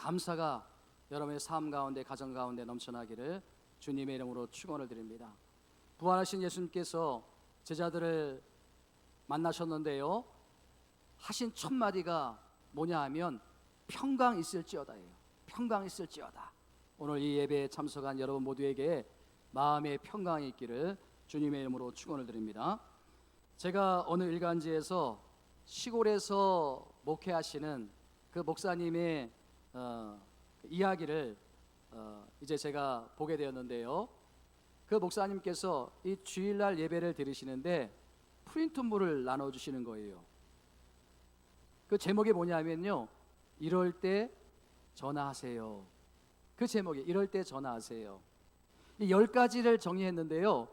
감사가 여러분의 삶 가운데, 가정 가운데 넘쳐나기를 주님의 이름으로 축원을 드립니다. 부활하신 예수님께서 제자들을 만나셨는데요, 하신 첫 마디가 뭐냐 하면 평강 있을지어다예요. 평강 있을지어다. 오늘 이 예배에 참석한 여러분 모두에게 마음의 평강이 있기를 주님의 이름으로 축원을 드립니다. 제가 어느 일간지에서 시골에서 목회하시는 그 목사님의 이야기를 이제 제가 보게 되었는데요, 그 목사님께서 이 주일날 예배를 드리시는데 프린트물을 나눠주시는 거예요. 그 제목이 뭐냐면요, 이럴 때 전화하세요. 그 제목이 이럴 때 전화하세요. 이 10가지를 정리했는데요,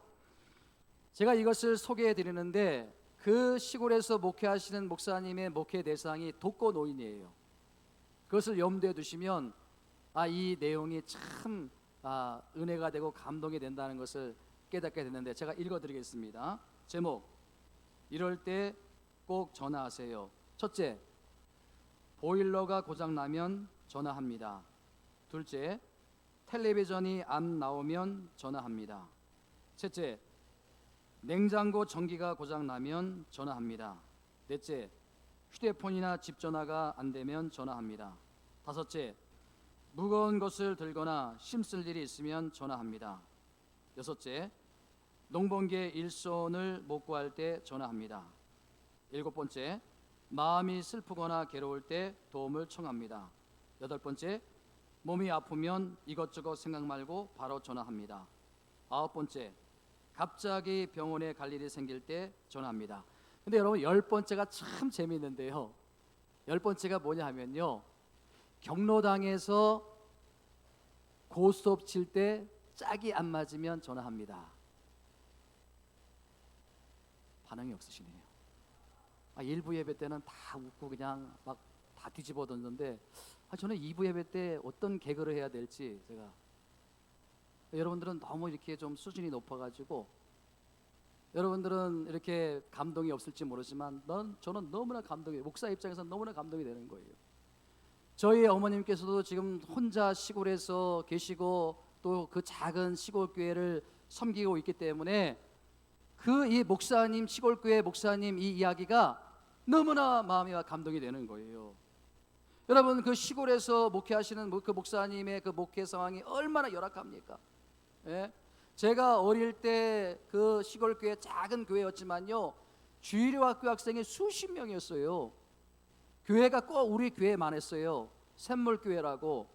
제가 이것을 소개해 드리는데 그 시골에서 목회하시는 목사님의 목회 대상이 독거노인이에요. 그것을 염두에 두시면 이 내용이 참 은혜가 되고 감동이 된다는 것을 깨닫게 됐는데, 제가 읽어드리겠습니다. 제목, 이럴 때 꼭 전화하세요. 첫째, 보일러가 고장나면 전화합니다. 둘째, 텔레비전이 안 나오면 전화합니다. 셋째, 냉장고 전기가 고장나면 전화합니다. 넷째, 휴대폰이나 집 전화가 안 되면 전화합니다. 다섯째, 무거운 것을 들거나 힘쓸 일이 있으면 전화합니다. 여섯째, 농번기에 일손을 못 구할 때 전화합니다. 일곱 번째, 마음이 슬프거나 괴로울 때 도움을 청합니다. 여덟 번째, 몸이 아프면 이것저것 생각 말고 바로 전화합니다. 아홉 번째, 갑자기 병원에 갈 일이 생길 때 전화합니다. 근데 여러분, 열 번째가 참 재미있는데요, 열 번째가 뭐냐 하면요, 경로당에서 고스톱 칠 때 짝이 안 맞으면 전화합니다. 반응이 없으시네요. 일부 예배 때는 다 웃고 그냥 막 다 뒤집어 던졌는데, 저는 2부 예배 때 어떤 개그를 해야 될지, 제가 여러분들은 너무 이렇게 좀 수준이 높아가지고 여러분들은 이렇게 감동이 없을지 모르지만 저는 너무나 감동이, 목사 입장에서는 너무나 감동이 되는 거예요. 저희 어머님께서도 지금 혼자 시골에서 계시고 또 그 작은 시골 교회를 섬기고 있기 때문에 이 목사님, 시골교회 목사님 이 이야기가 너무나 마음이 감동이 되는 거예요. 여러분, 그 시골에서 목회하시는 그 목사님의 그 목회 상황이 얼마나 열악합니까? 예? 제가 어릴 때 그 시골교회, 작은 교회였지만요, 주일학교 학생이 수십 명이었어요. 교회가 꼭 우리 교회만 했어요. 샘물교회라고.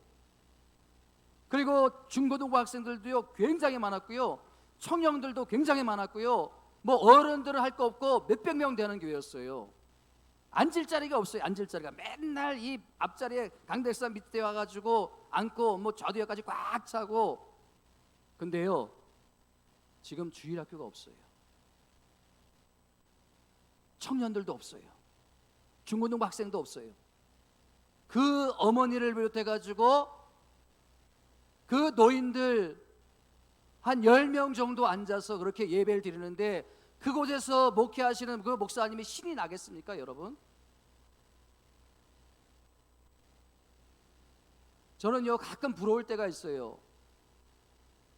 그리고 중고등부 학생들도요 굉장히 많았고요, 청년들도 굉장히 많았고요, 뭐 어른들은 할 거 없고 몇백 명 되는 교회였어요. 앉을 자리가 없어요. 앉을 자리가 맨날 이 앞자리에 강대상 밑에 와가지고 앉고, 뭐 좌두역까지 꽉 차고. 근데요, 지금 주일학교가 없어요. 청년들도 없어요. 중고등부 학생도 없어요. 그 어머니를 비롯해가지고 그 노인들 한 10명 정도 앉아서 그렇게 예배를 드리는데, 그곳에서 목회하시는 그 목사님이 신이 나겠습니까, 여러분? 저는요 가끔 부러울 때가 있어요.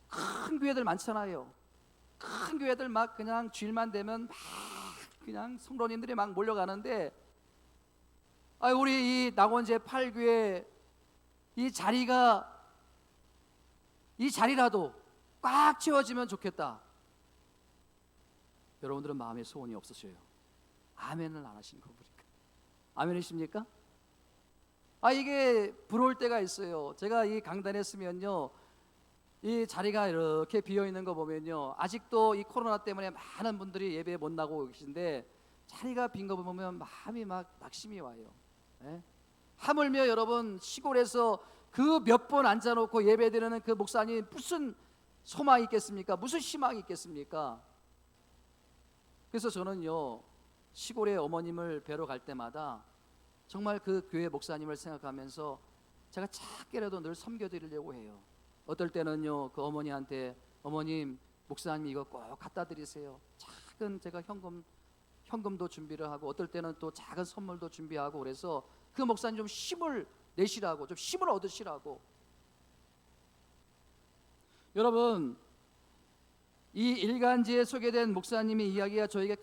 큰 교회들 많잖아요. 큰 교회들 막 그냥 주일만 되면 막 그냥 성도님들이 막 몰려가는데, 우리 이 낙원제 8교회 이 자리라도 꽉 채워지면 좋겠다. 여러분들은 마음의 소원이 없으셔요. 아멘을 안 하시는 거 보니까. 아멘이십니까? 이게 부러울 때가 있어요. 제가 이 강단에 있으면요, 이 자리가 이렇게 비어 있는 거 보면요, 아직도 이 코로나 때문에 많은 분들이 예배 못 나고 계신데 자리가 빈 거 보면 마음이 막 낙심이 와요. 예? 하물며 여러분, 시골에서 그 몇 번 앉아놓고 예배 드리는 그 목사님 무슨 소망이 있겠습니까? 무슨 희망이 있겠습니까? 그래서 저는요, 시골의 어머님을 뵈러 갈 때마다 정말 그 교회 목사님을 생각하면서 제가 작게라도 늘 섬겨드리려고 해요. 어떨 때는요, 그 어머니한테, 어머님, 목사님 이거 꼭 갖다 드리세요. 작은 제가 현금도 준비를 하고, 어떨 때는 또 작은 선물도 준비하고, 그래서 그 목사님 좀 힘을 내시라고, 좀 힘을 얻으시라고. 여러분, 이 일간지에 소개된 목사님의 이야기가 저에게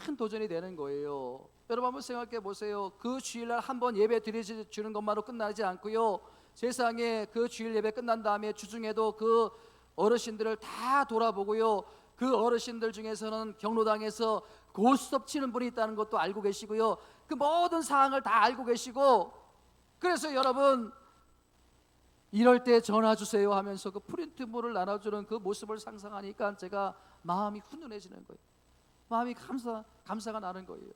큰 도전이 되는 거예요. 여러분 한번 생각해 보세요. 그 주일날 한번 예배 드려주는 것만으로 끝나지 않고요, 세상에 그 주일 예배 끝난 다음에 주중에도 그 어르신들을 다 돌아보고요, 그 어르신들 중에서는 경로당에서 고스톱 치는 분이 있다는 것도 알고 계시고요, 그 모든 상황을 다 알고 계시고, 그래서 여러분 이럴 때 전화 주세요 하면서 그 프린트물을 나눠주는 그 모습을 상상하니까 제가 마음이 훈훈해지는 거예요. 마음이 감사가 나는 거예요.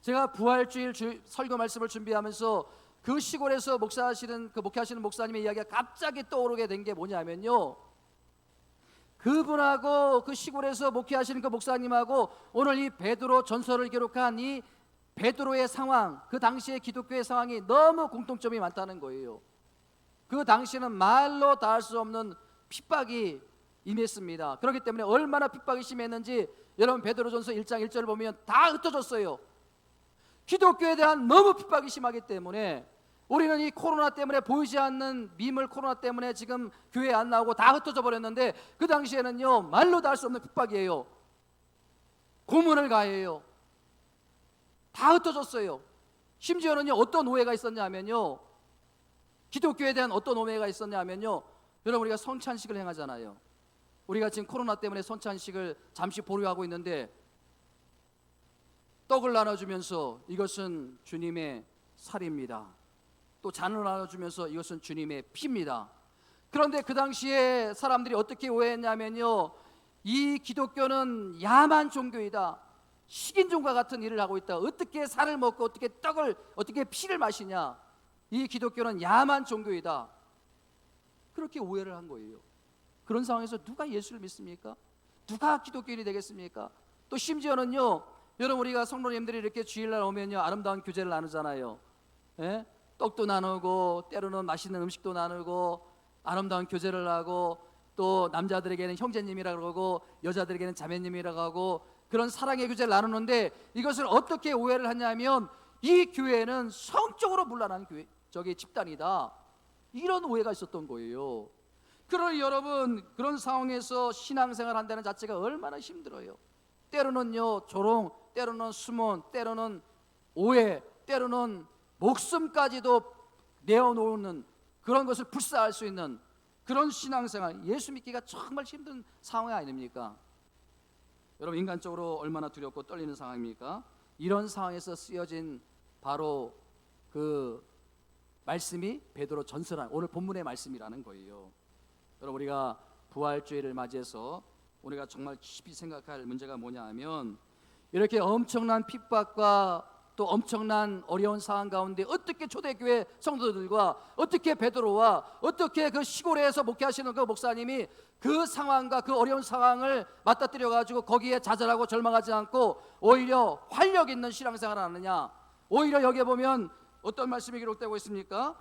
제가 부활주일 설교 말씀을 준비하면서 그 시골에서 목회하시는 목사님의 이야기가 갑자기 떠오르게 된 게 뭐냐면요, 그분하고 그 시골에서 목회하시는 그 목사님하고 오늘 이 베드로 전설을 기록한 이 베드로의 상황, 그 당시의 기독교의 상황이 너무 공통점이 많다는 거예요. 그 당시에는 말로 다 할 수 없는 핍박이 임했습니다. 그렇기 때문에 얼마나 핍박이 심했는지 여러분 베드로전서 1장 1절을 보면 다 흩어졌어요. 기독교에 대한 너무 핍박이 심하기 때문에 우리는 이 코로나 때문에 보이지 않는 미물 코로나 때문에 지금 교회에 안 나오고 다 흩어져 버렸는데, 그 당시에는요 말로 다 할 수 없는 핍박이에요. 고문을 가해요. 다 흩어졌어요. 심지어는요 어떤 오해가 있었냐면요, 기독교에 대한 어떤 오해가 있었냐면요, 여러분 우리가 성찬식을 행하잖아요. 우리가 지금 코로나 때문에 성찬식을 잠시 보류하고 있는데 떡을 나눠주면서 이것은 주님의 살입니다, 또 잔을 나눠주면서 이것은 주님의 피입니다. 그런데 그 당시에 사람들이 어떻게 오해했냐면요, 이 기독교는 야만 종교이다, 식인종과 같은 일을 하고 있다, 어떻게 살을 먹고 어떻게 피를 마시냐, 이 기독교는 야만 종교이다, 그렇게 오해를 한 거예요. 그런 상황에서 누가 예수를 믿습니까? 누가 기독교인이 되겠습니까? 또 심지어는요, 여러분 우리가 성도님들이 이렇게 주일날 오면요 아름다운 교제를 나누잖아요. 예? 떡도 나누고 때로는 맛있는 음식도 나누고 아름다운 교제를 하고, 또 남자들에게는 형제님이라고 그러고 여자들에게는 자매님이라고 하고 그런 사랑의 교제를 나누는데, 이것을 어떻게 오해를 하냐면 이 교회는 성적으로 문란한 집단이다, 이런 오해가 있었던 거예요. 그러니 여러분 그런 상황에서 신앙생활 한다는 자체가 얼마나 힘들어요. 때로는요 조롱, 때로는 수몬, 때로는 오해, 때로는 목숨까지도 내어놓는 그런 것을 불사할 수 있는 그런 신앙생활, 예수 믿기가 정말 힘든 상황이 아닙니까? 여러분 인간적으로 얼마나 두렵고 떨리는 상황입니까? 이런 상황에서 쓰여진 바로 그 말씀이 베드로 전설한 오늘 본문의 말씀이라는 거예요. 여러분 우리가 부활주의를 맞이해서 우리가 정말 깊이 생각할 문제가 뭐냐 하면, 이렇게 엄청난 핍박과 또 엄청난 어려운 상황 가운데 어떻게 초대교회 성도들과 어떻게 베드로와 어떻게 그 시골에서 목회하시는 그 목사님이 그 상황과 그 어려운 상황을 맞닥뜨려 가지고 거기에 좌절하고 절망하지 않고 오히려 활력 있는 신앙생활을 하느냐. 오히려 여기에 보면 어떤 말씀이 기록되고 있습니까?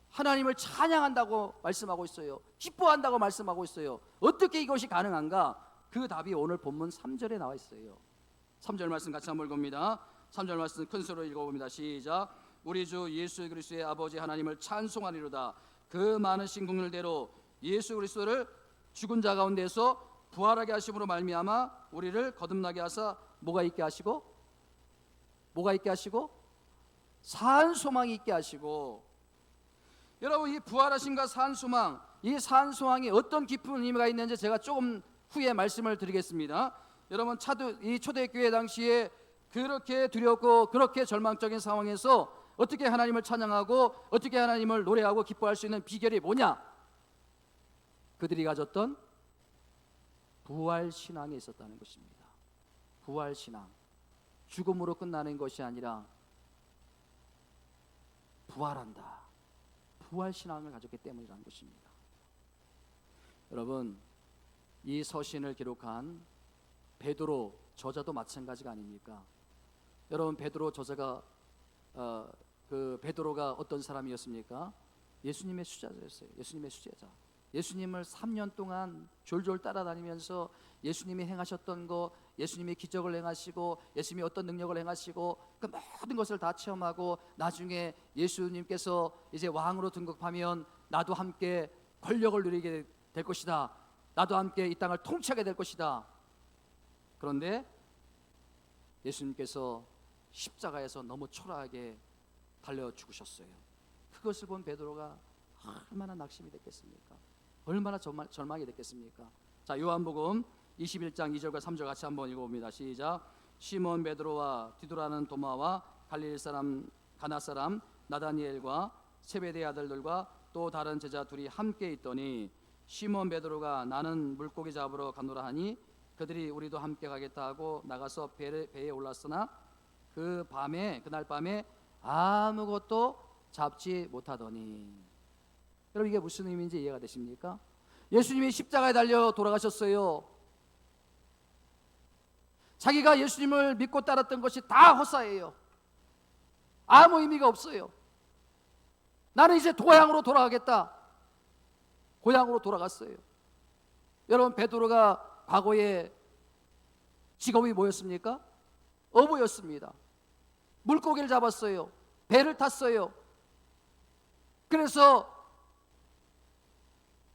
하나님을 찬양한다고 말씀하고 있어요. 기뻐한다고 말씀하고 있어요. 어떻게 이것이 가능한가? 그 답이 오늘 본문 3절에 나와 있어요. 3절 말씀 같이 한번 읽어봅니다. 3절 말씀 큰 소리로 읽어봅니다. 시작. 우리 주 예수 그리스도의 아버지 하나님을 찬송하리로다. 그 많으신 긍휼대로 예수 그리스도를 죽은 자 가운데서 부활하게 하심으로 말미암아 우리를 거듭나게 하사 뭐가 있게 하시고 산 소망이 있게 하시고. 여러분 이 부활하심과 산 소망, 이 산 소망이 어떤 깊은 의미가 있는지 제가 조금 후에 말씀을 드리겠습니다. 여러분 이 초대교회 당시에 그렇게 두렵고 그렇게 절망적인 상황에서 어떻게 하나님을 찬양하고 어떻게 하나님을 노래하고 기뻐할 수 있는 비결이 뭐냐? 그들이 가졌던 부활신앙에 있었다는 것입니다. 부활신앙, 죽음으로 끝나는 것이 아니라 부활한다, 부활신앙을 가졌기 때문이라는 것입니다. 여러분 이 서신을 기록한 베드로 저자도 마찬가지가 아닙니까? 여러분 베드로 저자가 그 베드로가 어떤 사람이었습니까? 예수님의 수제자였어요. 예수님의 수제자. 예수님을 3년 동안 졸졸 따라다니면서 예수님이 행하셨던 거, 예수님이 기적을 행하시고 예수님이 어떤 능력을 행하시고 그 모든 것을 다 체험하고 나중에 예수님께서 이제 왕으로 등극하면 나도 함께 권력을 누리게 될 것이다. 나도 함께 이 땅을 통치하게 될 것이다. 그런데 예수님께서 십자가에서 너무 초라하게 달려 죽으셨어요. 그것을 본 베드로가 얼마나 낙심이 됐겠습니까? 얼마나 절망이 됐겠습니까? 자, 요한복음 21장 2절과 3절 같이 한번 읽어봅니다. 시작. 시몬 베드로와 디도라는 도마와 갈릴리 사람 가나 사람 나다니엘과 세베대의 아들들과 또 다른 제자 둘이 함께 있더니 시몬 베드로가 나는 물고기 잡으러 가노라 하니 그들이 우리도 함께 가겠다 하고 나가서 배에 올랐으나 그날 밤에 아무것도 잡지 못하더니. 여러분, 이게 무슨 의미인지 이해가 되십니까? 예수님이 십자가에 달려 돌아가셨어요. 자기가 예수님을 믿고 따랐던 것이 다 헛사예요. 아무 의미가 없어요. 나는 이제 고향으로 돌아가겠다. 고향으로 돌아갔어요. 여러분, 베드로가 과거에 직업이 뭐였습니까? 어부였습니다. 물고기를 잡았어요. 배를 탔어요. 그래서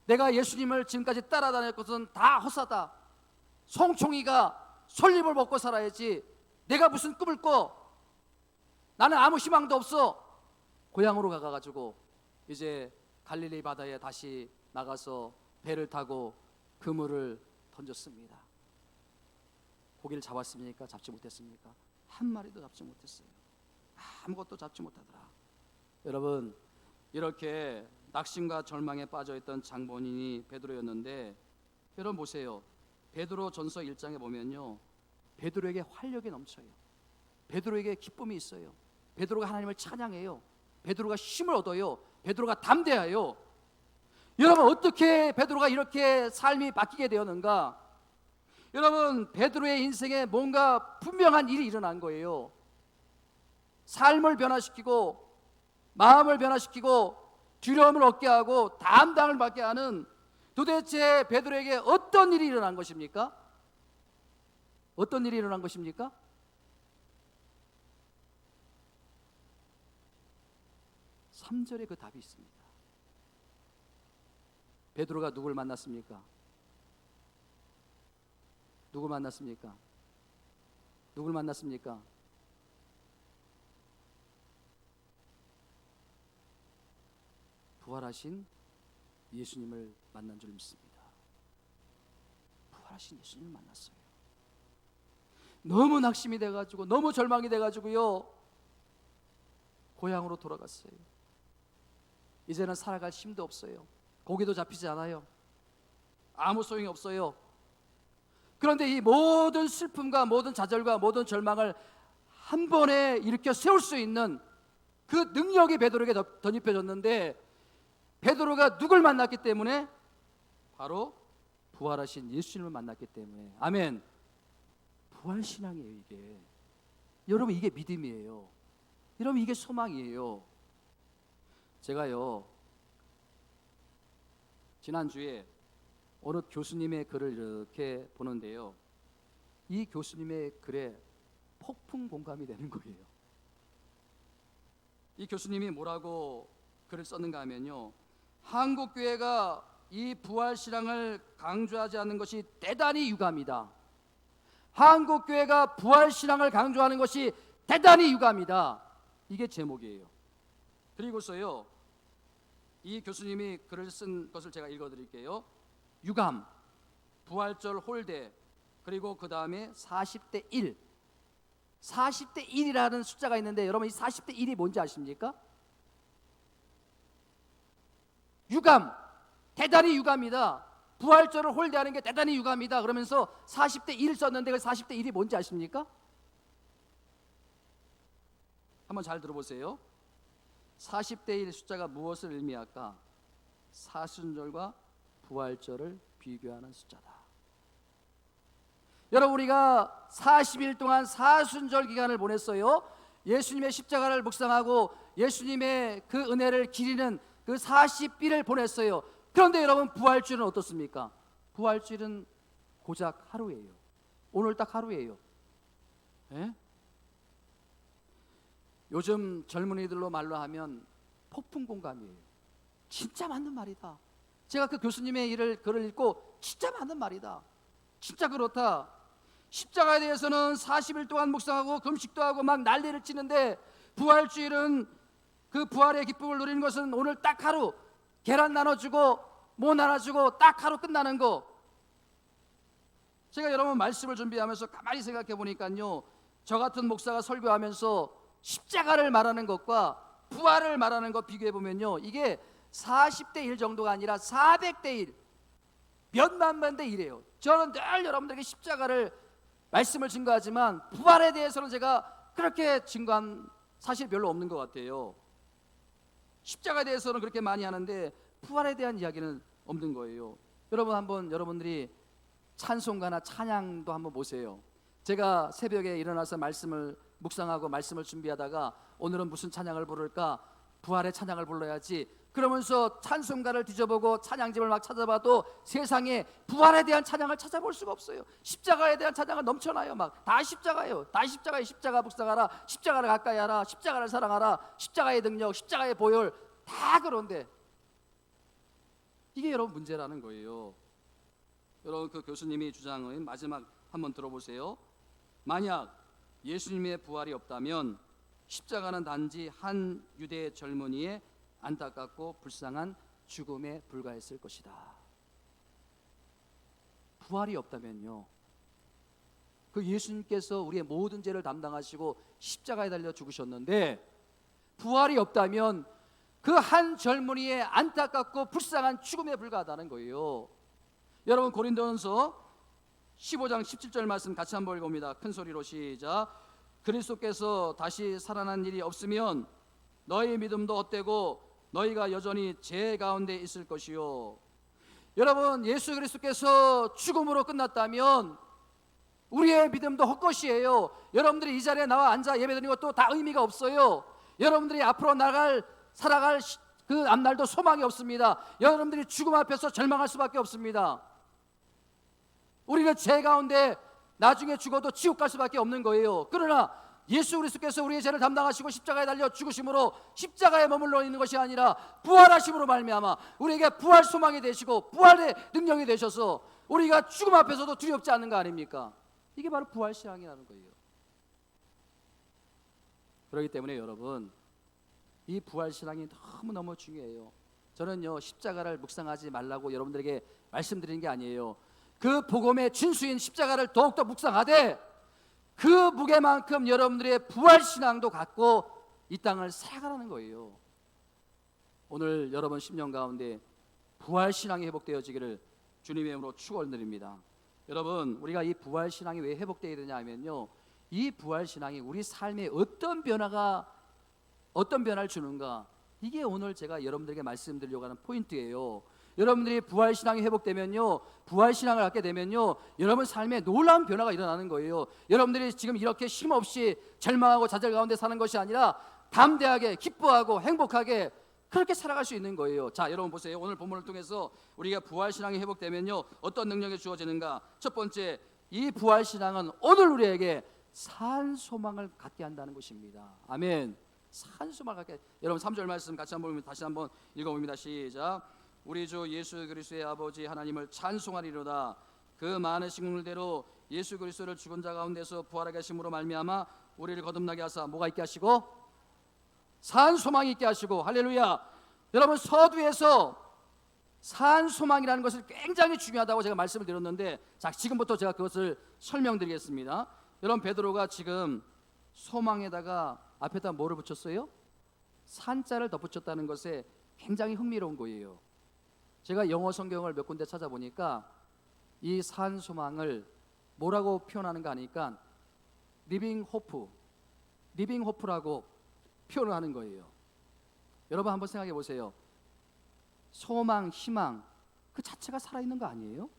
내가 예수님을 지금까지 따라다닐 것은 다 헛사다. 송충이가 솔잎을 먹고 살아야지 내가 무슨 꿈을 꿔. 나는 아무 희망도 없어. 고향으로 가가지고 이제 갈릴리 바다에 다시 나가서 배를 타고 그물을 던졌습니다. 고기를 잡았습니까? 잡지 못했습니까? 한 마리도 잡지 못했어요. 아무것도 잡지 못하더라. 여러분, 이렇게 낙심과 절망에 빠져있던 장본인이 베드로였는데, 여러분 보세요. 베드로 전서 1장에 보면요, 베드로에게 활력이 넘쳐요. 베드로에게 기쁨이 있어요. 베드로가 하나님을 찬양해요. 베드로가 힘을 얻어요. 베드로가 담대해요. 여러분, 어떻게 베드로가 이렇게 삶이 바뀌게 되었는가? 여러분, 베드로의 인생에 뭔가 분명한 일이 일어난 거예요. 삶을 변화시키고 마음을 변화시키고 두려움을 얻게 하고 담당을 받게 하는, 도대체 베드로에게 어떤 일이 일어난 것입니까? 어떤 일이 일어난 것입니까? 3절에 그 답이 있습니다. 베드로가 누굴 만났습니까? 누굴 만났습니까? 누굴 만났습니까? 부활하신 예수님을 만난 줄 믿습니다. 부활하신 예수님을 만났어요. 너무 낙심이 돼가지고 너무 절망이 돼가지고요, 고향으로 돌아갔어요. 이제는 살아갈 힘도 없어요. 고기도 잡히지 않아요. 아무 소용이 없어요. 그런데 이 모든 슬픔과 모든 좌절과 모든 절망을 한 번에 일으켜 세울 수 있는 그 능력이 베드로에게 덧입혀졌는데, 베드로가 누굴 만났기 때문에? 바로 부활하신 예수님을 만났기 때문에. 아멘. 부활신앙이에요 이게. 여러분, 이게 믿음이에요. 여러분, 이게 소망이에요. 제가요, 지난주에 어느 교수님의 글을 이렇게 보는데요, 이 교수님의 글에 폭풍 공감이 되는 거예요. 이 교수님이 뭐라고 글을 썼는가 하면요, 한국교회가 이 부활신앙을 강조하지 않는 것이 대단히 유감이다. 한국교회가 부활신앙을 강조하는 것이 대단히 유감이다. 이게 제목이에요. 그리고서요, 이 교수님이 글을 쓴 것을 제가 읽어드릴게요. 유감, 부활절 홀대, 그리고 그 다음에 40대 1. 40대 1이라는 숫자가 있는데, 여러분 이 40대 1이 뭔지 아십니까? 유감, 대단히 유감이다. 부활절을 홀대하는 게 대단히 유감이다. 그러면서 40대 1 썼는데 그 40대 1이 뭔지 아십니까? 한번 잘 들어보세요. 40대 1 숫자가 무엇을 의미할까? 사순절과 부활절을 비교하는 숫자다. 여러분, 우리가 40일 동안 사순절 기간을 보냈어요. 예수님의 십자가를 묵상하고 예수님의 그 은혜를 기리는 그 40일을 보냈어요. 그런데 여러분, 부활주일은 어떻습니까? 부활주일은 고작 하루예요. 오늘 딱 하루예요. 예? 요즘 젊은이들로 말로 하면 폭풍 공감이에요. 진짜 맞는 말이다. 제가 그 교수님의 글을 읽고 진짜 맞는 말이다. 진짜 그렇다. 십자가에 대해서는 40일 동안 묵상하고 금식도 하고 막 난리를 치는데 부활주일은 그 부활의 기쁨을 누리는 것은 오늘 딱 하루 계란 나눠주고 뭐 나눠주고 딱 하루 끝나는 거. 제가 여러분 말씀을 준비하면서 가만히 생각해 보니까요, 저 같은 목사가 설교하면서 십자가를 말하는 것과 부활을 말하는 것 비교해 보면요, 이게 40대 1 정도가 아니라 400대 1, 몇만 번 대 1이에요. 저는 늘 여러분들에게 십자가를 말씀을 증거하지만 부활에 대해서는 제가 그렇게 증거한 사실 별로 없는 것 같아요. 십자가에 대해서는 그렇게 많이 하는데 부활에 대한 이야기는 없는 거예요. 여러분 한번 여러분들이 찬송가나 찬양도 한번 보세요. 제가 새벽에 일어나서 말씀을 묵상하고 말씀을 준비하다가 오늘은 무슨 찬양을 부를까? 부활의 찬양을 불러야지. 그러면서 찬송가를 뒤져보고 찬양집을 막 찾아봐도 세상에 부활에 대한 찬양을 찾아볼 수가 없어요. 십자가에 대한 찬양은 넘쳐나요. 막 다 십자가예요. 다 십자가에 십자가 묵상하라, 십자가를 가까이 하라, 십자가를 사랑하라, 십자가의 능력, 십자가의 보혈, 다 그런데 이게 여러분 문제라는 거예요. 여러분 그 교수님이 주장은 마지막 한번 들어보세요. 만약 예수님의 부활이 없다면 십자가는 단지 한 유대 젊은이의 안타깝고 불쌍한 죽음에 불과했을 것이다. 부활이 없다면요, 그 예수님께서 우리의 모든 죄를 담당하시고 십자가에 달려 죽으셨는데 부활이 없다면 그 한 젊은이의 안타깝고 불쌍한 죽음에 불과하다는 거예요. 여러분 고린도전서 15장 17절 말씀 같이 한번 읽어봅니다. 큰 소리로 시작. 그리스도께서 다시 살아난 일이 없으면 너희 믿음도 헛되고 너희가 여전히 죄 가운데 있을 것이요. 여러분 예수 그리스도께서 죽음으로 끝났다면 우리의 믿음도 헛것이에요. 여러분들이 이 자리에 나와 앉아 예배드리는 것도 다 의미가 없어요. 여러분들이 앞으로 살아갈 그 앞날도 소망이 없습니다. 여러분들이 죽음 앞에서 절망할 수밖에 없습니다. 우리는 죄 가운데 나중에 죽어도 지옥 갈 수밖에 없는 거예요. 그러나 예수 그리스도께서 우리의 죄를 담당하시고 십자가에 달려 죽으심으로 십자가에 머물러 있는 것이 아니라 부활하심으로 말미암아 우리에게 부활 소망이 되시고 부활의 능력이 되셔서 우리가 죽음 앞에서도 두렵지 않는 거 아닙니까? 이게 바로 부활 신앙이라는 거예요. 그렇기 때문에 여러분 이 부활 신앙이 너무너무 중요해요. 저는요 십자가를 묵상하지 말라고 여러분들에게 말씀드리는 게 아니에요. 그 복음의 진수인 십자가를 더욱더 묵상하되 그 무게만큼 여러분들의 부활 신앙도 갖고 이 땅을 살아가라는 거예요. 오늘 여러분 심령 가운데 부활 신앙이 회복되어지기를 주님의 이름으로 축원드립니다. 여러분 우리가 이 부활 신앙이 왜 회복되어야 되냐 하면요, 이 부활 신앙이 우리 삶에 어떤 변화를 주는가, 이게 오늘 제가 여러분들에게 말씀드리려고 하는 포인트예요. 여러분들이 부활신앙이 회복되면요, 부활신앙을 갖게 되면요, 여러분 삶에 놀라운 변화가 일어나는 거예요. 여러분들이 지금 이렇게 쉼없이 절망하고 좌절 가운데 사는 것이 아니라 담대하게 기뻐하고 행복하게 그렇게 살아갈 수 있는 거예요. 자, 여러분 보세요. 오늘 본문을 통해서 우리가 부활신앙이 회복되면요 어떤 능력이 주어지는가. 첫 번째, 이 부활신앙은 오늘 우리에게 산 소망을 갖게 한다는 것입니다. 아멘. 산 소망을 갖게. 여러분 3절 말씀 같이 한번 다시 한번 읽어봅니다. 시작. 우리 주 예수 그리스도의 아버지 하나님을 찬송하리로다. 그 많으신 긍휼대로 예수 그리스도를 죽은 자 가운데서 부활하게 하심으로 말미암아 우리를 거듭나게 하사 뭐가 있게 하시고 산 소망이 있게 하시고. 할렐루야. 여러분 서두에서 산 소망이라는 것을 굉장히 중요하다고 제가 말씀을 드렸는데, 자 지금부터 제가 그것을 설명드리겠습니다. 여러분 베드로가 지금 소망에다가 앞에다 뭐를 붙였어요? 산자를 덧붙였다는 것에 굉장히 흥미로운 거예요. 제가 영어 성경을 몇 군데 찾아보니까 이 산 소망을 뭐라고 표현하는가 하니까 리빙 호프라고 표현을 하는 거예요. 여러분 한번 생각해 보세요. 소망, 희망 그 자체가 살아있는 거 아니에요?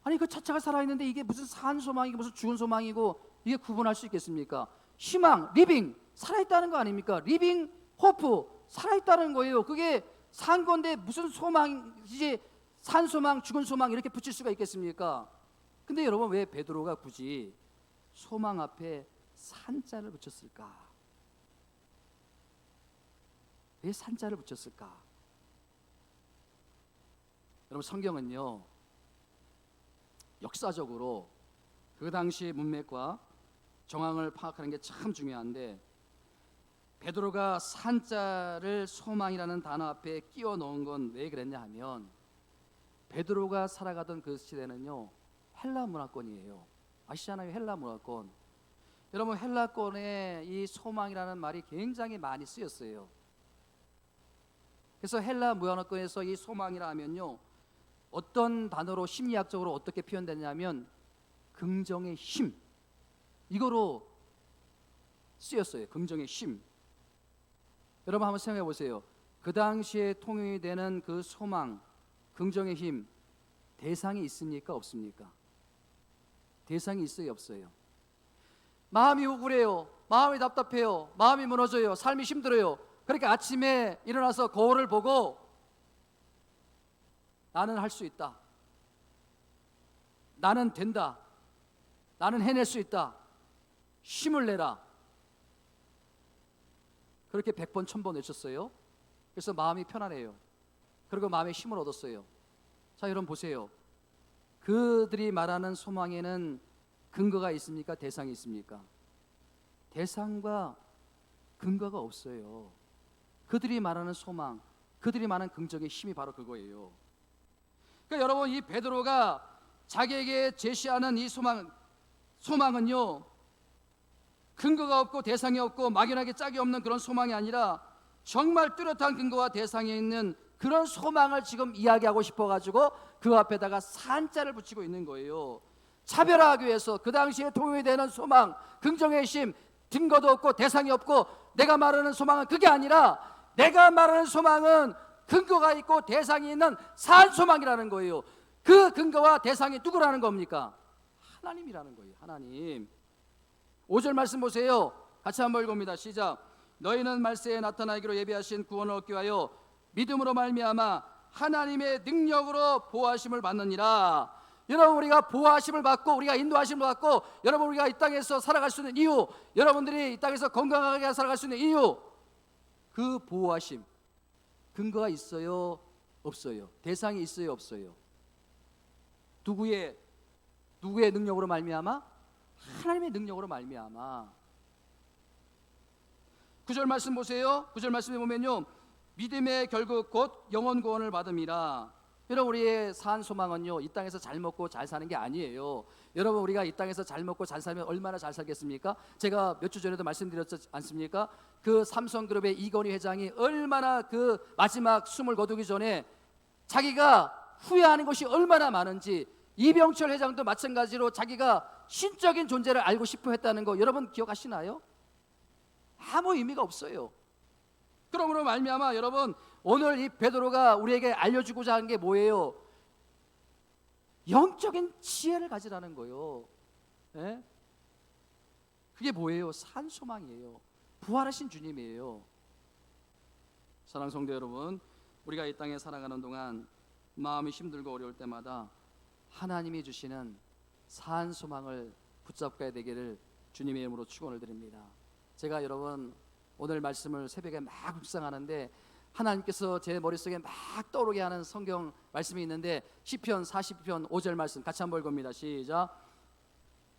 아니 그 자체가 살아있는데 이게 무슨 산 소망이고 무슨 죽은 소망이고 이게 구분할 수 있겠습니까? 희망, 리빙 살아있다는 거 아닙니까? 리빙 호프 살아있다는 거예요. 그게 산 건데 무슨 소망이지 산 소망, 죽은 소망 이렇게 붙일 수가 있겠습니까? 근데 여러분, 왜 베드로가 굳이 소망 앞에 산자를 붙였을까? 왜 산자를 붙였을까? 여러분, 성경은요, 역사적으로 그 당시 문맥과 정황을 파악하는 게 참 중요한데, 베드로가 산자를 소망이라는 단어 앞에 끼워 넣은 건 왜 그랬냐 하면, 베드로가 살아가던 그 시대는요, 헬라 문화권이에요. 아시잖아요, 헬라 문화권. 여러분, 헬라권에 이 소망이라는 말이 굉장히 많이 쓰였어요. 그래서 헬라 문화권에서 이 소망이라 하면요, 어떤 단어로 심리학적으로 어떻게 표현되냐면 긍정의 힘, 이거로 쓰였어요. 긍정의 힘. 여러분, 한번 생각해 보세요. 그 당시에 통용이 되는 그 소망, 긍정의 힘, 대상이 있습니까? 없습니까? 대상이 있어요? 없어요? 마음이 우울해요. 마음이 답답해요. 마음이 무너져요. 삶이 힘들어요. 그러니까 아침에 일어나서 거울을 보고 나는 할 수 있다, 나는 된다, 나는 해낼 수 있다, 힘을 내라, 그렇게 100번 1000번 외쳤어요. 그래서 마음이 편안해요. 그리고 마음에 힘을 얻었어요. 자, 여러분 보세요. 그들이 말하는 소망에는 근거가 있습니까? 대상이 있습니까? 대상과 근거가 없어요. 그들이 말하는 소망, 그들이 말하는 긍정의 힘이 바로 그거예요. 그러니까 여러분, 이 베드로가 자기에게 제시하는 이 소망은요, 근거가 없고 대상이 없고 막연하게 짝이 없는 그런 소망이 아니라 정말 뚜렷한 근거와 대상이 있는 그런 소망을 지금 이야기하고 싶어가지고 그 앞에다가 산자를 붙이고 있는 거예요. 차별화하기 위해서 그 당시에 통용이 되는 소망, 긍정의 힘, 증거도 없고 대상이 없고, 내가 말하는 소망은 그게 아니라 내가 말하는 소망은 근거가 있고 대상이 있는 산소망이라는 거예요. 그 근거와 대상이 누구라는 겁니까? 하나님이라는 거예요. 하나님. 5절 말씀 보세요. 같이 한번 읽어봅니다. 시작. 너희는 말세에 나타나기로 예비하신 구원을 얻기 위하여 믿음으로 말미암아 하나님의 능력으로 보호하심을 받느니라. 여러분, 우리가 보호하심을 받고 우리가 인도하심을 받고 여러분, 우리가 이 땅에서 살아갈 수 있는 이유, 여러분들이 이 땅에서 건강하게 살아갈 수 있는 이유, 그 보호하심, 근거가 있어요? 없어요? 대상이 있어요? 없어요? 누구의 능력으로 말미암아? 하나님의 능력으로 말미암아. 9절 말씀 보세요. 9절 말씀에 보면요, 믿음의 결국 곧 영원 구원을 받음이라. 여러분, 우리의 산 소망은요, 이 땅에서 잘 먹고 잘 사는 게 아니에요. 여러분, 우리가 이 땅에서 잘 먹고 잘 살면 얼마나 잘 살겠습니까? 제가 몇 주 전에도 말씀드렸지 않습니까? 그 삼성그룹의 이건희 회장이 얼마나 그 마지막 숨을 거두기 전에 자기가 후회하는 것이 얼마나 많은지, 이병철 회장도 마찬가지로 자기가 신적인 존재를 알고 싶어 했다는 거 여러분 기억하시나요? 아무 의미가 없어요. 그러므로 말미암아 여러분, 오늘 이 베드로가 우리에게 알려주고자 하는 게 뭐예요? 영적인 지혜를 가지라는 거예요. 예? 그게 뭐예요? 산소망이에요. 부활하신 주님이에요. 사랑하는 성도 여러분, 우리가 이 땅에 살아가는 동안 마음이 힘들고 어려울 때마다 하나님이 주시는 산소망을 붙잡게 되기를 주님의 이름으로 축원을 드립니다. 제가 여러분, 오늘 말씀을 새벽에 막 묵상하는데 하나님께서 제 머릿속에 막 떠오르게 하는 성경 말씀이 있는데, 시편 40편 5절 말씀 같이 한번 읽어봅니다. 시작.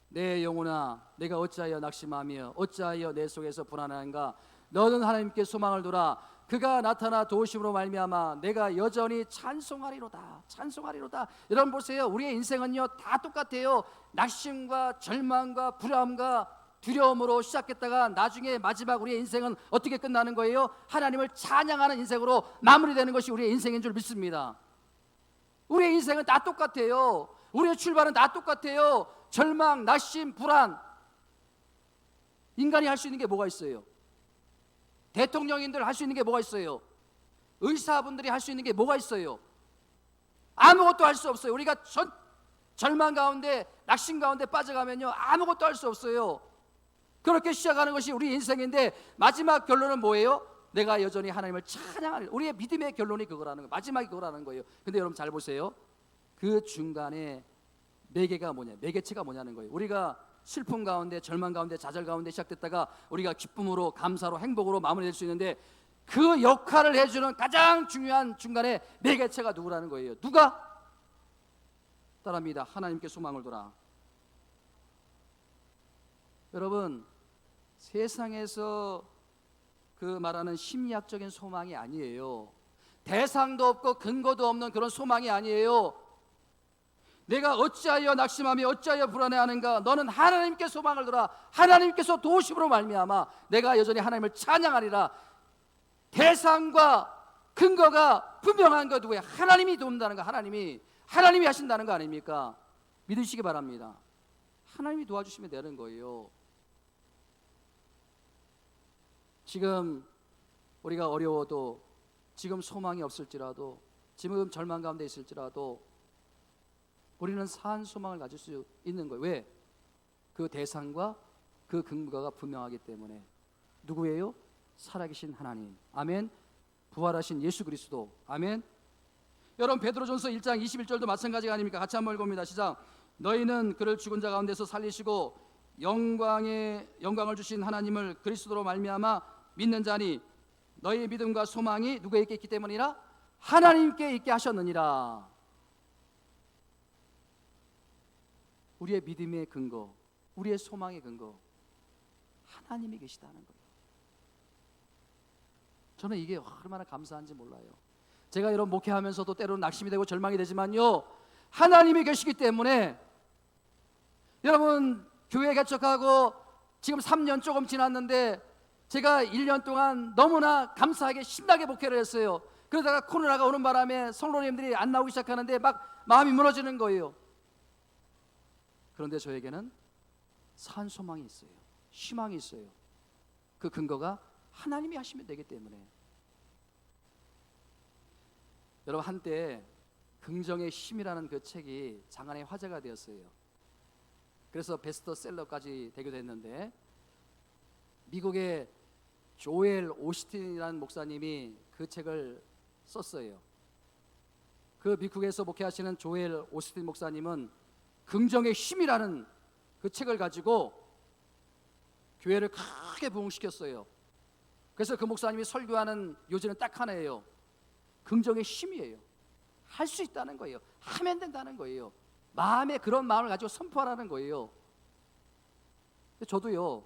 내 영혼아, 내가 어찌하여 낙심하며 어찌하여 내 속에서 불안한가? 너는 하나님께 소망을 두라. 그가 나타나 도우심으로 말미암아 내가 여전히 찬송하리로다. 찬송하리로다. 여러분 보세요. 우리의 인생은요 다 똑같아요. 낙심과 절망과 불안과 두려움으로 시작했다가 나중에 마지막 우리의 인생은 어떻게 끝나는 거예요? 하나님을 찬양하는 인생으로 마무리되는 것이 우리의 인생인 줄 믿습니다. 우리의 인생은 다 똑같아요. 우리의 출발은 다 똑같아요. 절망, 낙심, 불안. 인간이 할 수 있는 게 뭐가 있어요? 대통령인들 할 수 있는 게 뭐가 있어요? 의사분들이 할 수 있는 게 뭐가 있어요? 아무것도 할 수 없어요. 우리가 절망 가운데, 낙심 가운데 빠져가면요 아무것도 할 수 없어요. 그렇게 시작하는 것이 우리 인생인데 마지막 결론은 뭐예요? 내가 여전히 하나님을 찬양하는, 우리의 믿음의 결론이 그거라는 거예요. 마지막이 그거라는 거예요. 근데 여러분 잘 보세요. 그 중간에 매개가 뭐냐, 매개체가 뭐냐는 거예요. 우리가 슬픔 가운데, 절망 가운데, 좌절 가운데 시작됐다가 우리가 기쁨으로, 감사로, 행복으로 마무리될 수 있는데, 그 역할을 해주는 가장 중요한 중간에 매개체가 누구라는 거예요. 누가? 따라합니다. 하나님께 소망을 둬라. 여러분, 세상에서 그 말하는 심리학적인 소망이 아니에요. 대상도 없고 근거도 없는 그런 소망이 아니에요. 내가 어찌하여 낙심하며 어찌하여 불안해하는가? 너는 하나님께 소망을 두라. 하나님께서 도우심으로 말미암아 내가 여전히 하나님을 찬양하리라. 대상과 근거가 분명한 것 누구야? 하나님이 도운다는 거. 하나님이 하신다는 거 아닙니까? 믿으시기 바랍니다. 하나님이 도와주시면 되는 거예요. 지금 우리가 어려워도, 지금 소망이 없을지라도, 지금 절망 가운데 있을지라도 우리는 산 소망을 가질 수 있는 거예요. 왜? 그 대상과 그 근거가 분명하기 때문에. 누구예요? 살아계신 하나님. 아멘. 부활하신 예수 그리스도. 아멘. 여러분, 베드로전서 1장 21절도 마찬가지가 아닙니까? 같이 한번 읽어봅니다. 시작. 너희는 그를 죽은 자 가운데서 살리시고 영광을 주신 하나님을 그리스도로 말미암아 믿는 자니 너희의 믿음과 소망이 누구에게 있기 때문이라? 하나님께 있게 하셨느니라. 우리의 믿음의 근거, 우리의 소망의 근거, 하나님이 계시다는 거예요. 저는 이게 얼마나 감사한지 몰라요. 제가 이런 목회하면서도 때로는 낙심이 되고 절망이 되지만요, 하나님이 계시기 때문에. 여러분, 교회 개척하고 지금 3년 조금 지났는데 제가 1년 동안 너무나 감사하게 신나게 목회를 했어요. 그러다가 코로나가 오는 바람에 성도님들이 안 나오기 시작하는데 막 마음이 무너지는 거예요. 그런데 저에게는 산 소망이 있어요. 희망이 있어요. 그 근거가 하나님이 하시면 되기 때문에. 여러분, 한때 긍정의 힘이라는 그 책이 장안의 화제가 되었어요. 그래서 베스트셀러까지 되기도 했는데, 미국의 조엘 오스틴이라는 목사님이 그 책을 썼어요. 그 미국에서 목회하시는 조엘 오스틴 목사님은 긍정의 힘이라는 그 책을 가지고 교회를 크게 부흥시켰어요. 그래서 그 목사님이 설교하는 요지는 딱 하나예요. 긍정의 힘이에요. 할 수 있다는 거예요. 하면 된다는 거예요. 마음에 그런 마음을 가지고 선포하라는 거예요. 저도요,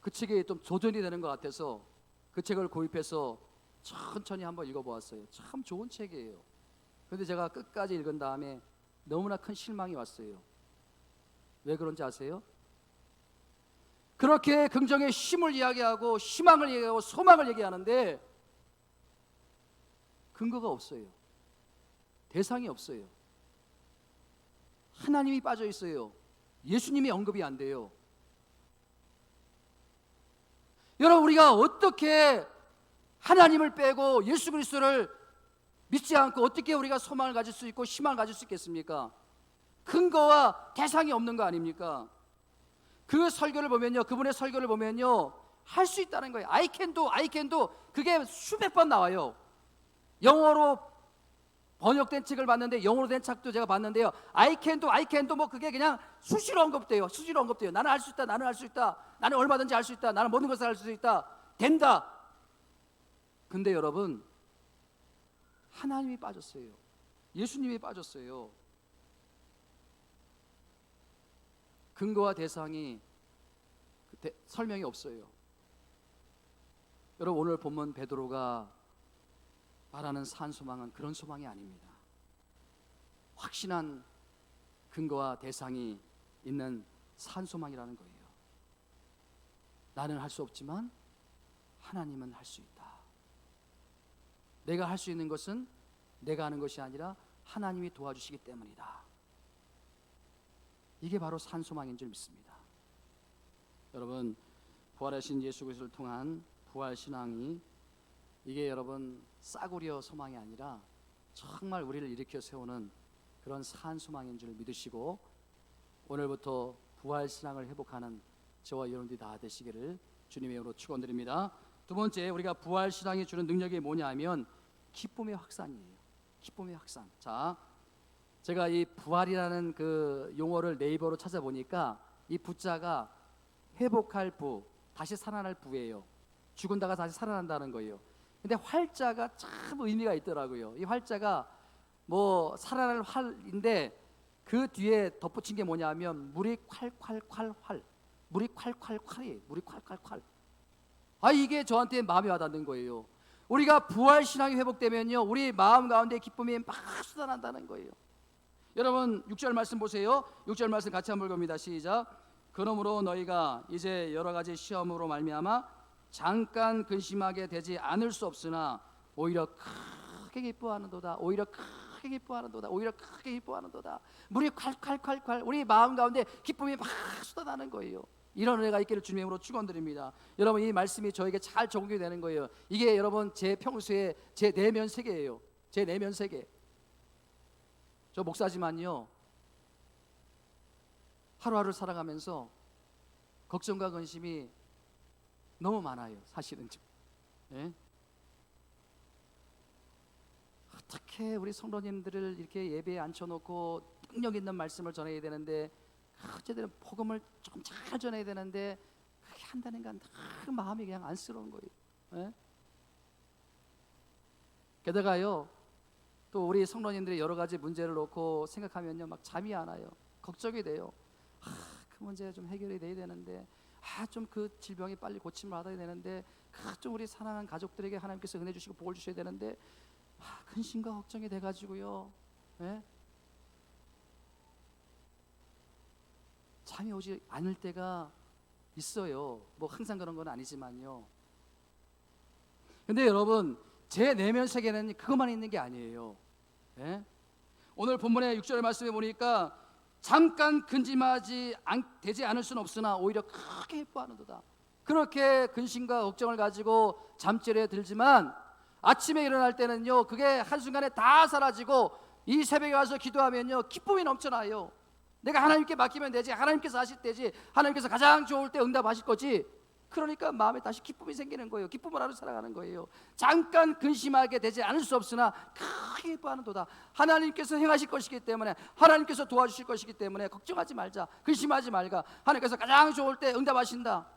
그 책이 좀 조전이 되는 것 같아서 그 책을 구입해서 천천히 한번 읽어보았어요. 참 좋은 책이에요. 그런데 제가 끝까지 읽은 다음에 너무나 큰 실망이 왔어요. 왜 그런지 아세요? 그렇게 긍정의 힘을 이야기하고 희망을 얘기하고 소망을 얘기하는데 근거가 없어요. 대상이 없어요. 하나님이 빠져 있어요. 예수님이 언급이 안 돼요. 여러분, 우리가 어떻게 하나님을 빼고 예수 그리스도를 믿지 않고 어떻게 우리가 소망을 가질 수 있고 희망을 가질 수 있겠습니까? 근거와 대상이 없는 거 아닙니까? 그 설교를 보면요, 그분의 설교를 보면요, 할 수 있다는 거예요. I can do. 그게 수백 번 나와요. 영어로 번역된 책을 봤는데, 영어로 된 책도 제가 봤는데요, I can do 뭐 그게 그냥 수시로 언급돼요. 나는 할 수 있다. 나는 얼마든지 할 수 있다. 나는 모든 것을 할 수 있다. 된다. 근데 여러분, 하나님이 빠졌어요. 예수님이 빠졌어요. 근거와 대상이 설명이 없어요. 여러분, 오늘 본문 베드로가 말하는 산 소망은 그런 소망이 아닙니다. 확신한 근거와 대상이 있는 산 소망이라는 거예요. 나는 할 수 없지만 하나님은 할 수 있다. 내가 할 수 있는 것은 내가 하는 것이 아니라 하나님이 도와주시기 때문이다. 이게 바로 산 소망인 줄 믿습니다. 여러분, 부활하신 예수 그리스도를 통한 부활 신앙이, 이게 여러분 싸구려 소망이 아니라 정말 우리를 일으켜 세우는 그런 산 소망인 줄 믿으시고, 오늘부터 부활 신앙을 회복하는 저와 여러분들이 다 되시기를 주님의 이름으로 축원드립니다. 두 번째, 우리가 부활 신앙이 주는 능력이 뭐냐 하면 기쁨의 확산이에요. 기쁨의 확산. 자, 제가 이 부활이라는 그 용어를 네이버로 찾아보니까 이 부자가 회복할 부, 다시 살아날 부예요. 죽은다가 다시 살아난다는 거예요. 근데 활자가 참 의미가 있더라고요. 이 활자가 뭐 살아날 활인데 그 뒤에 덧붙인 게 뭐냐면 물이 콸콸콸 활, 물이 콸콸콸이, 물이 콸콸콸. 이게 저한테 마음에 와닿는 거예요. 우리가 부활 신앙이 회복되면요, 우리 마음 가운데 기쁨이 막 쏟아난다는 거예요. 여러분 6절 말씀 보세요. 6절 말씀 같이 한번 읽어봅니다. 시작. 그러므로 너희가 이제 여러 가지 시험으로 말미암아 잠깐 근심하게 되지 않을 수 없으나 오히려 크게 기뻐하는도다. 오히려 크게 기뻐하는도다. 오히려 크게 기뻐하는도다. 물이 콸콸콸콸 우리 마음 가운데 기쁨이 막 쏟아나는 거예요. 이런 은혜가 있기를 주님의 이름으로 축원드립니다. 여러분 이 말씀이 저에게 잘 적용이 되는 거예요. 이게 여러분 제 평소에 제 내면 세계예요. 제 내면 세계. 저 목사지만요, 하루하루 살아가면서 걱정과 근심이 너무 많아요. 사실은 좀. 예? 어떻게 우리 성도님들을 이렇게 예배에 앉혀놓고 능력 있는 말씀을 전해야 되는데, 어쨌든 복음을 좀 잘 전해야 되는데 그렇게 한다는 건 늘 마음이 그냥 안쓰러운 거예요. 예? 게다가요, 또 우리 성도님들이 여러 가지 문제를 놓고 생각하면요, 막 잠이 안 와요. 걱정이 돼요. 그 문제 좀 해결이 돼야 되는데, 좀 그 질병이 빨리 고침을 받아야 되는데, 좀 우리 사랑하는 가족들에게 하나님께서 은혜 주시고 복을 주셔야 되는데, 근심과 걱정이 돼가지고요, 예? 잠이 오지 않을 때가 있어요. 뭐 항상 그런 건 아니지만요. 근데 여러분, 제 내면 세계는 그것만 있는 게 아니에요. 예? 오늘 본문의 6절 말씀에 보니까 잠깐 되지 않을 수는 없으나 오히려 크게 기뻐하는도다. 그렇게 근심과 걱정을 가지고 잠자리에 들지만 아침에 일어날 때는요, 그게 한순간에 다 사라지고 이 새벽에 와서 기도하면요, 기쁨이 넘쳐나요. 내가 하나님께 맡기면 되지, 하나님께서 하실 때지, 하나님께서 가장 좋을 때 응답하실 거지. 그러니까 마음에 다시 기쁨이 생기는 거예요. 기쁨을 하루 살아가는 거예요. 잠깐 근심하게 되지 않을 수 없으나 크게 기뻐하는도다. 하나님께서 행하실 것이기 때문에, 하나님께서 도와주실 것이기 때문에 걱정하지 말자, 근심하지 말자. 하나님께서 가장 좋을 때 응답하신다.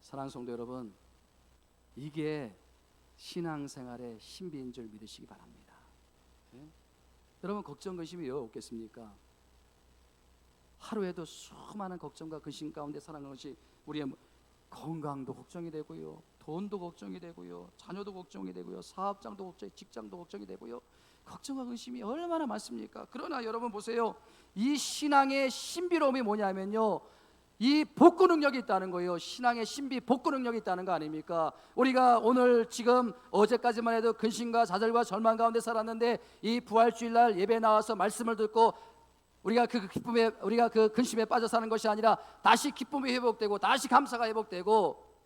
사랑하는 성도 여러분, 이게 신앙생활의 신비인 줄 믿으시기 바랍니다. 네? 여러분 걱정 근심이 왜 없겠습니까? 하루에도 수많은 걱정과 근심 가운데 살아가는 것이 우리의 건강도 걱정이 되고요, 돈도 걱정이 되고요, 자녀도 걱정이 되고요, 사업장도 걱정이, 직장도 걱정이 되고요. 걱정과 근심이 얼마나 많습니까? 그러나 여러분 보세요, 이 신앙의 신비로움이 뭐냐면요, 이 복구 능력이 있다는 거예요. 신앙의 신비, 복구 능력이 있다는 거 아닙니까? 우리가 오늘 지금 어제까지만 해도 근심과 좌절과 절망 가운데 살았는데, 이 부활주일날 예배 나와서 말씀을 듣고 우리가 그 기쁨에, 우리가 그 근심에 빠져 사는 것이 아니라 다시 기쁨이 회복되고 다시 감사가 회복되고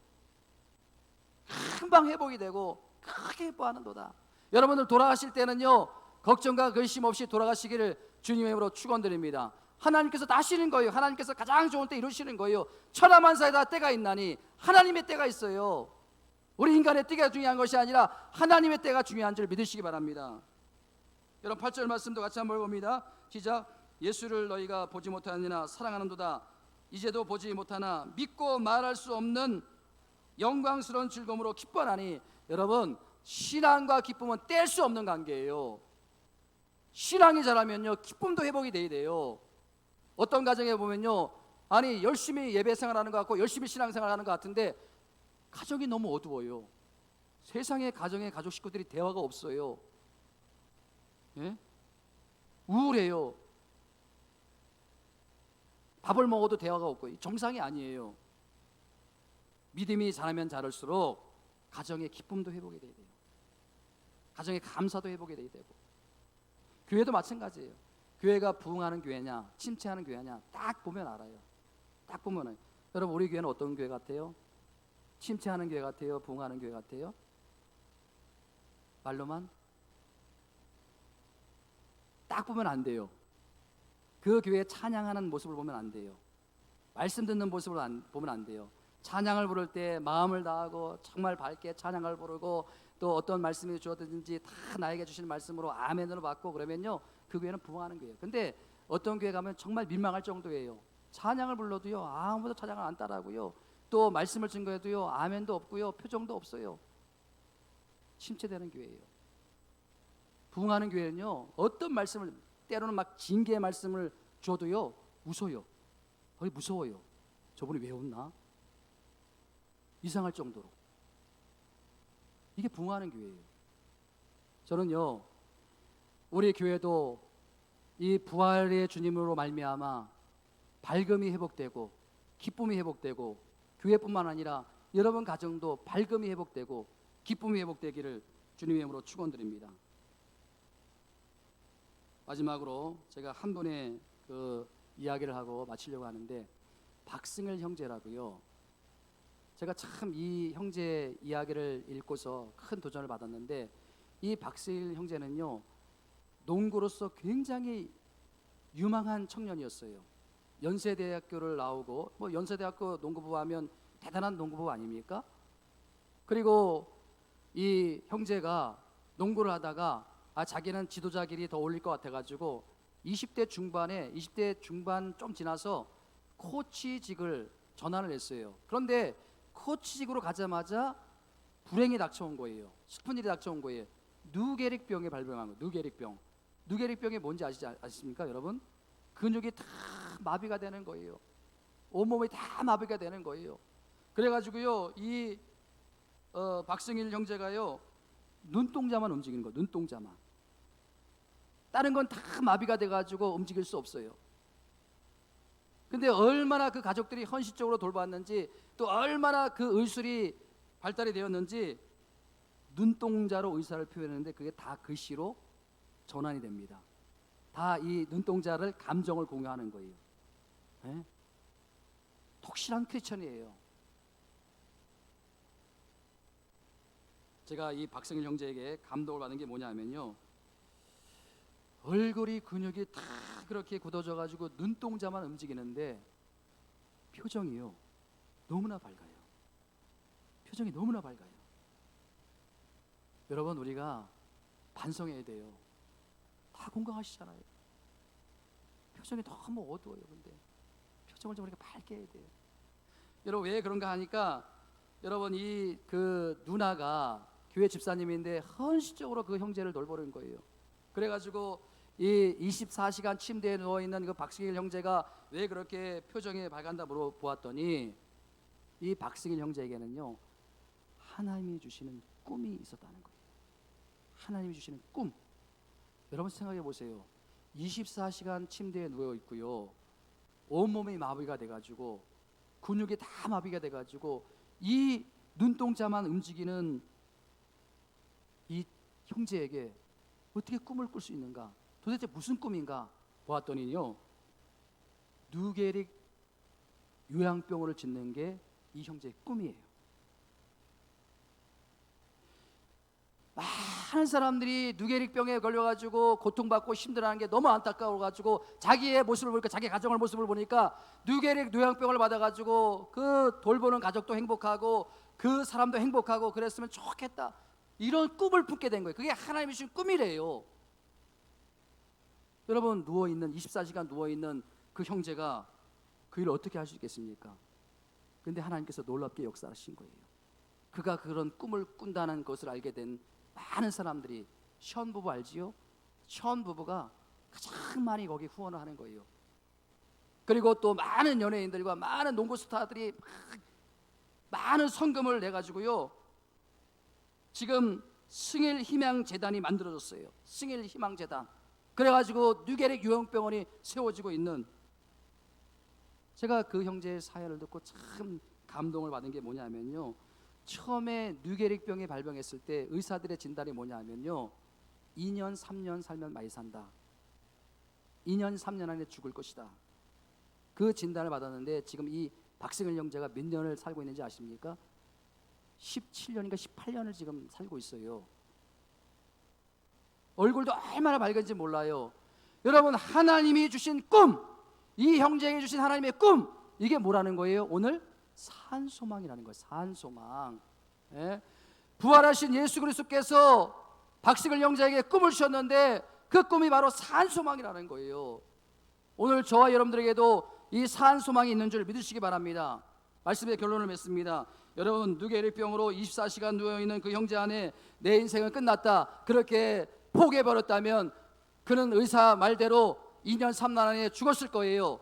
금방 회복이 되고 크게 기뻐하는도다. 여러분들 돌아가실 때는요, 걱정과 근심 없이 돌아가시기를 주님의 이름으로 축원드립니다. 하나님께서 다 하시는 거예요. 하나님께서 가장 좋은 때 이루시는 거예요. 천하만사에 다 때가 있나니 하나님의 때가 있어요. 우리 인간의 때가 중요한 것이 아니라 하나님의 때가 중요한 줄 믿으시기 바랍니다. 여러분 8절 말씀도 같이 한번 봅니다. 시작. 예수를 너희가 보지 못하느냐 사랑하는도다. 이제도 보지 못하나 믿고 말할 수 없는 영광스러운 즐거움으로 기뻐하나니. 여러분, 신앙과 기쁨은 뗄 수 없는 관계예요. 신앙이 자라면요, 기쁨도 회복이 돼야 돼요. 어떤 가정에 보면요, 열심히 예배 생활하는 것 같고 열심히 신앙생활하는 것 같은데 가정이 너무 어두워요. 세상의 가정의 가족 식구들이 대화가 없어요. 예? 우울해요. 밥을 먹어도 대화가 없고 정상이 아니에요. 믿음이 자라면 자랄수록 가정의 기쁨도 회복이 돼야 돼요. 가정의 감사도 회복이 돼야 되고, 교회도 마찬가지예요. 교회가 부흥하는 교회냐 침체하는 교회냐 딱 보면 알아요. 딱 보면 알아요. 여러분, 우리 교회는 어떤 교회 같아요? 침체하는 교회 같아요? 부흥하는 교회 같아요? 말로만? 딱 보면 안 돼요. 그 교회 찬양하는 모습을 보면 안 돼요. 말씀 듣는 모습을 보면 안 돼요. 찬양을 부를 때 마음을 다하고 정말 밝게 찬양을 부르고 또 어떤 말씀이 주어든지 다 나에게 주시는 말씀으로 아멘으로 받고 그러면요, 그 교회는 부흥하는 거예요. 근데 어떤 교회 가면 정말 민망할 정도예요. 찬양을 불러도요, 아무도 찬양을 안 따라하고요, 또 말씀을 증거해도요, 아멘도 없고요, 표정도 없어요. 침체되는 교회예요. 부흥하는 교회는요, 어떤 말씀을, 때로는 막 징계의 말씀을 줘도요, 웃어요. 거의 무서워요. 저분이 왜 웃나? 이상할 정도로. 이게 부흥하는 교회예요. 저는요, 우리 교회도 이 부활의 주님으로 말미암아 밝음이 회복되고 기쁨이 회복되고, 교회뿐만 아니라 여러분 가정도 밝음이 회복되고 기쁨이 회복되기를 주님의 이름으로 축원드립니다. 마지막으로 제가 한 분의 그 이야기를 하고 마치려고 하는데, 박승일 형제라고요. 제가 참 이 형제 이야기를 읽고서 큰 도전을 받았는데, 이 박승일 형제는요, 농구로서 굉장히 유망한 청년이었어요. 연세대학교를 나오고, 뭐 연세대학교 농구부 하면 대단한 농구부 아닙니까? 그리고 이 형제가 농구를 하다가 자기는 지도자 길이 더 올릴 것 같아가지고 20대 중반 좀 지나서 코치직을 전환을 했어요. 그런데 코치직으로 가자마자 불행이 닥쳐온 거예요. 슬픈 일이 닥쳐온 거예요. 누게릭병에 발병한 거예요. 누게릭병. 누게릭병이 뭔지 아십니까, 여러분? 근육이 다 마비가 되는 거예요. 온몸이 다 마비가 되는 거예요. 그래가지고요, 이 박승일 형제가요, 눈동자만 움직이는 거예요. 눈동자만. 다른 건 다 마비가 돼가지고 움직일 수 없어요. 근데 얼마나 그 가족들이 헌신적으로 돌봤는지, 또 얼마나 그 의술이 발달이 되었는지, 눈동자로 의사를 표현했는데 그게 다 글씨로 전환이 됩니다. 다 이 눈동자를, 감정을 공유하는 거예요. 네? 독실한 크리스천이에요. 제가 이 박승일 형제에게 감동을 받은 게 뭐냐면요, 얼굴이 근육이 다 그렇게 굳어져 가지고 눈동자만 움직이는데 표정이요, 너무나 밝아요. 표정이 너무나 밝아요. 여러분, 우리가 반성해야 돼요. 다 건강하시잖아요. 표정이 너무 어두워요. 근데 표정을 좀 우리가 밝게 해야 돼요. 여러분, 왜 그런가 하니까, 여러분, 이 그 누나가 교회 집사님인데 헌신적으로 그 형제를 돌보는 거예요. 그래가지고 이 24시간 침대에 누워있는 그 박승일 형제가 왜 그렇게 표정이 밝았나 물어보았더니, 이 박승일 형제에게는요, 하나님이 주시는 꿈이 있었다는 거예요. 하나님이 주시는 꿈. 여러분 생각해 보세요. 24시간 침대에 누워 있고요, 온몸이 마비가 돼가지고 근육이 다 마비가 돼가지고 이 눈동자만 움직이는 이 형제에게 어떻게 꿈을 꿀 수 있는가? 도대체 무슨 꿈인가 보았더니요, 누게릭 요양병원을 짓는 게 이 형제의 꿈이에요. 많은 사람들이 누게릭병에 걸려가지고 고통받고 힘들어하는 게 너무 안타까워가지고, 자기의 모습을 보니까, 자기 가정의 모습을 보니까 누게릭 요양병을 받아가지고 그 돌보는 가족도 행복하고 그 사람도 행복하고 그랬으면 좋겠다, 이런 꿈을 품게 된 거예요. 그게 하나님이 주신 꿈이래요. 여러분, 누워있는 24시간 누워있는 그 형제가 그 일을 어떻게 할 수 있겠습니까? 근데 하나님께서 놀랍게 역사하신 거예요. 그가 그런 꿈을 꾼다는 것을 알게 된 많은 사람들이, 션 부부 알지요? 션 부부가 가장 많이 거기 후원을 하는 거예요. 그리고 또 많은 연예인들과 많은 농구 스타들이 많은 성금을 내가지고요, 지금 승일 희망 재단이 만들어졌어요. 승일 희망 재단. 그래가지고 뉴게릭 요양병원이 세워지고 있는, 제가 그 형제의 사연을 듣고 참 감동을 받은 게 뭐냐면요, 처음에 뉴게릭병이 발병했을 때 의사들의 진단이 뭐냐면요, 2년 3년 살면 많이 산다, 2년 3년 안에 죽을 것이다, 그 진단을 받았는데, 지금 이 박승일 형제가 몇 년을 살고 있는지 아십니까? 17년인가 18년을 지금 살고 있어요. 얼굴도 얼마나 밝은지 몰라요. 여러분, 하나님이 주신 꿈, 이 형제에게 주신 하나님의 꿈, 이게 뭐라는 거예요? 오늘 산소망이라는 거예요. 산소망. 예? 부활하신 예수 그리스도께서 박식을 형제에게 꿈을 주셨는데 그 꿈이 바로 산소망이라는 거예요. 오늘 저와 여러분들에게도 이 산소망이 있는 줄 믿으시기 바랍니다. 말씀의 결론을 맺습니다. 여러분, 뇌계류병으로 24시간 누워있는 그 형제 안에 내 인생은 끝났다 그렇게 포기해버렸다면 그는 의사 말대로 2년 3년 안에 죽었을 거예요.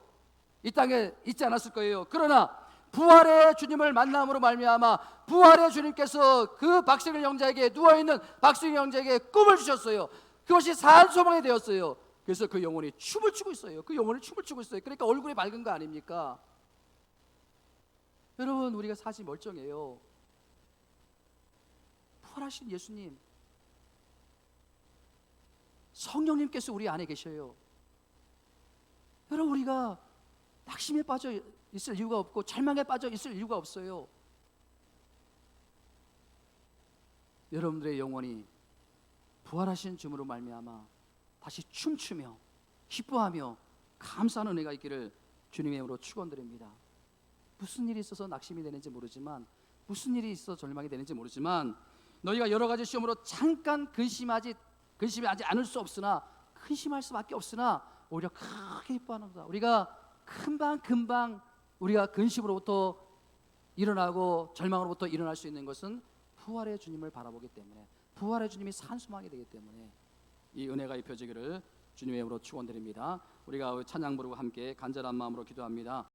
이 땅에 있지 않았을 거예요. 그러나 부활의 주님을 만남으로 말미암아 부활의 주님께서 그 박식일 형제에게, 누워있는 박식일 형제에게 꿈을 주셨어요. 그것이 산소망이 되었어요. 그래서 그 영혼이 춤을 추고 있어요. 그 영혼이 춤을 추고 있어요. 그러니까 얼굴이 밝은 거 아닙니까? 여러분, 우리가 사실 멀쩡해요. 부활하신 예수님, 성령님께서 우리 안에 계셔요. 여러분, 우리가 낙심에 빠져 있을 이유가 없고 절망에 빠져 있을 이유가 없어요. 여러분들의 영혼이 부활하신 주님으로 말미암아 다시 춤추며 기뻐하며 감사하는 은혜가 있기를 주님의 이름으로 축원드립니다. 무슨 일이 있어서 낙심이 되는지 모르지만, 무슨 일이 있어 절망이 되는지 모르지만, 너희가 여러 가지 시험으로 잠깐 근심하지 않을 수 없으나, 근심할 수밖에 없으나 오히려 크게 기뻐하는다. 우리가 금방 우리가 근심으로부터 일어나고 절망으로부터 일어날 수 있는 것은 부활의 주님을 바라보기 때문에, 부활의 주님이 산소망이 되기 때문에 이 은혜가 입혀지기를 주님의 이름으로 축원드립니다. 우리가 찬양 부르고 함께 간절한 마음으로 기도합니다.